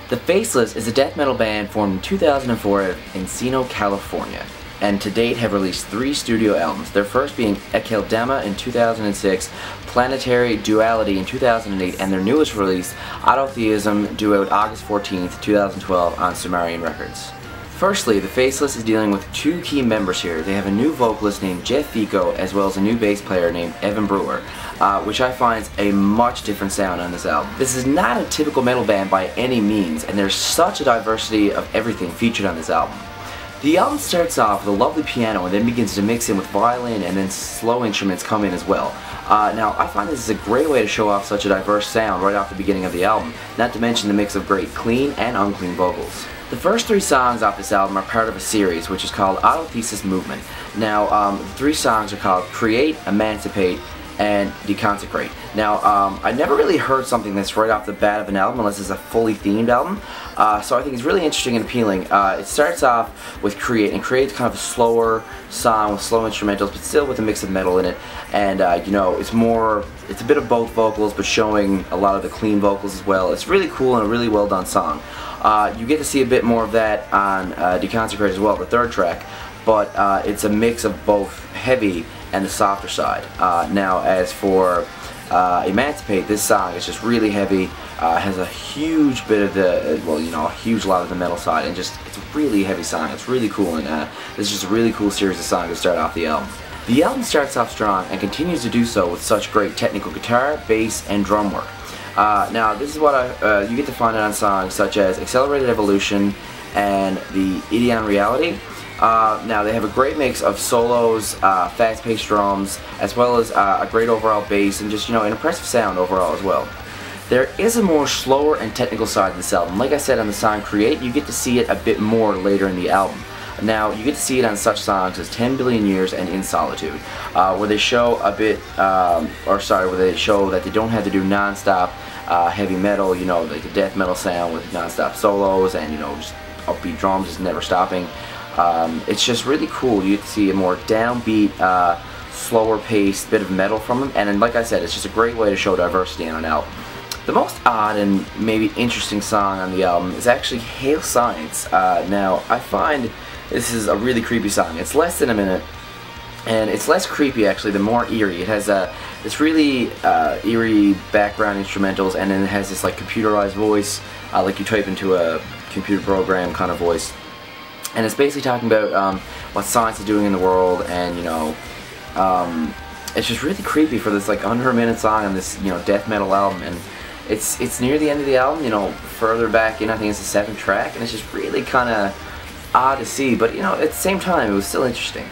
The Faceless is a death metal band formed in 2004 out of Encino, California, and to date have released 3 studio albums, their first being Ekeldema in 2006, Planetary Duality in 2008, and their newest release, Autotheism, due out August 14th, 2012 on Sumerian Records. Firstly, the Faceless is dealing with 2 key members here. They have a new vocalist named Jeff Fico, as well as a new bass player named Evan Brewer, which I find is a much different sound on this album. This is not a typical metal band by any means, and there's such a diversity of everything featured on this album. The album starts off with a lovely piano and then begins to mix in with violin, and then slow instruments come in as well. Now, I find this is a great way to show off such a diverse sound right off the beginning of the album, not to mention the mix of great clean and unclean vocals. The first 3 songs off this album are part of a series which is called Autotheism Movement. Now, the 3 songs are called Create, Emancipate, and Deconsecrate. Now, I never really heard something that's right off the bat of an album unless it's a fully themed album, so I think it's really interesting and appealing. It starts off with Create, and Create's kind of a slower song with slow instrumentals, but still with a mix of metal in it, and you know, it's a bit of both vocals, but showing a lot of the clean vocals as well. It's really cool and a really well done song. You get to see a bit more of that on Deconsecrate as well, the 3rd track, but it's a mix of both heavy and the softer side. Now, as for Emancipate, this song is just really heavy, has a huge bit of the, well, you know, a huge lot of the metal side, and just, it's a really heavy song. It's really cool, and it's just a really cool series of songs to start off the album. The album starts off strong and continues to do so with such great technical guitar, bass, and drum work. Now, this is what you get to find it on songs such as Accelerated Evolution and the Ideon Reality. Now, they have a great mix of solos, fast-paced drums, as well as a great overall bass, and just, you know, an impressive sound overall as well. There is a more slower and technical side to this album. Like I said on the song Create, you get to see it a bit more later in the album. Now, you get to see it on such songs as 10 Billion Years and In Solitude, where they show a bit, where they show that they don't have to do non-stop heavy metal, you know, like the death metal sound with non-stop solos and, you know, just upbeat drums just never stopping. It's just really cool. You get to see a more downbeat, slower paced bit of metal from them, and then, like I said, it's just a great way to show diversity on an album. The most odd and maybe interesting song on the album is actually Hail Science. Now, I find this is a really creepy song. It's less than a minute, and it's less creepy actually, the more eerie. It has this really eerie background instrumentals, and then it has this like computerized voice, like you type into a computer program kind of voice. And it's basically talking about what science is doing in the world, and, you know, it's just really creepy for this like under a minute song on this, you know, death metal album. And it's near the end of the album, you know, further back in, I think it's the 7th track, and it's just really kind of odd to see, but, you know, at the same time it was still interesting.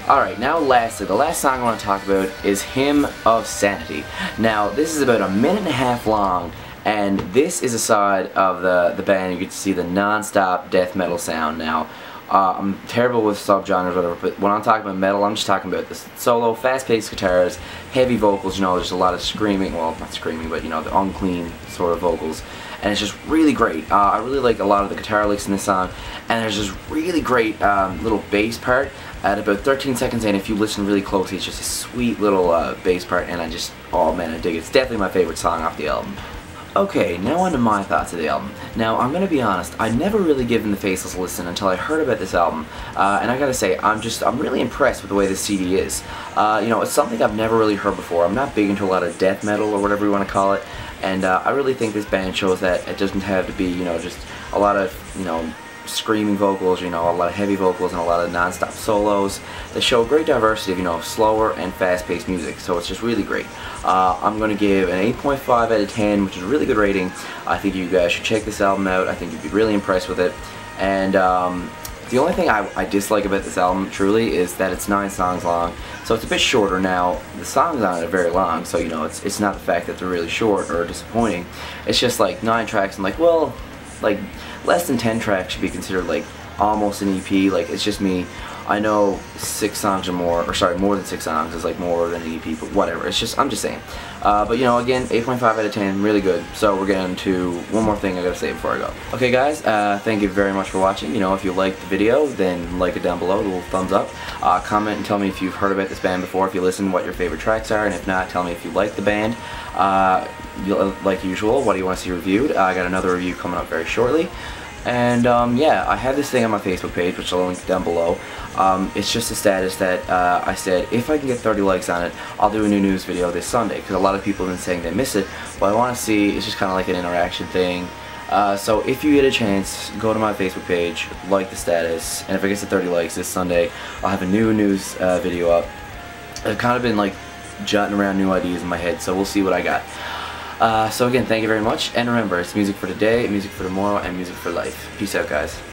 Alright, now lastly, the last song I want to talk about is Hymn of Sanity. Now, this is about a minute and a half long, and this is a side of the band. You get to see the non-stop death metal sound. Now, I'm terrible with subgenres or whatever, but when I'm talking about metal, I'm just talking about this solo, fast-paced guitars, heavy vocals, you know, there's a lot of screaming, well, not screaming, but, you know, the unclean sort of vocals, and it's just really great. I really like a lot of the guitar licks in this song, and there's this really great little bass part at about 13 seconds in. If you listen really closely, it's just a sweet little bass part, and I just, oh man, I dig it. It's definitely my favorite song off the album. Okay, now on to my thoughts of the album. Now, I'm gonna be honest, I'd never really given the Faceless a listen until I heard about this album, and I gotta say, I'm really impressed with the way this CD is. You know, it's something I've never really heard before. I'm not big into a lot of death metal or whatever you want to call it, and I really think this band shows that it doesn't have to be, you know, just a lot of, you know, screaming vocals, you know, a lot of heavy vocals and a lot of non-stop solos. They show a great diversity of, you know, slower and fast-paced music, so it's just really great. I'm going to give an 8.5 out of 10, which is a really good rating. I think you guys should check this album out. I think you'd be really impressed with it. And the only thing I dislike about this album, truly, is that it's 9 songs long, so it's a bit shorter. Now, the songs on it are very long, so, you know, it's not the fact that they're really short or disappointing. It's just like 9 tracks, and like, well, like, less than 10 tracks should be considered like almost an EP. Like, it's just me. I know 6 songs or more, or sorry, more than 6 songs is like more than 80 people, whatever. It's just, I'm just saying. But you know, again, 8.5 out of 10, really good. So we're getting to one more thing I gotta say before I go. Okay guys, thank you very much for watching. You know, if you liked the video, then like it down below, a little thumbs up. Comment and tell me if you've heard about this band before, if you listen, what your favorite tracks are, and if not, tell me if you like the band. Like usual, what do you want to see reviewed? I got another review coming up very shortly. And yeah, I have this thing on my Facebook page, which I'll link down below. It's just a status that I said if I can get 30 likes on it, I'll do a new news video this Sunday, because a lot of people have been saying they miss it, but I want to see, it's just kind of like an interaction thing. So if you get a chance, go to my Facebook page, like the status, and if it gets to 30 likes this Sunday, I'll have a new news video up. I've kind of been like jotting around new ideas in my head, so we'll see what I got. So again, thank you very much, and remember, it's music for today, music for tomorrow, and music for life. Peace out, guys.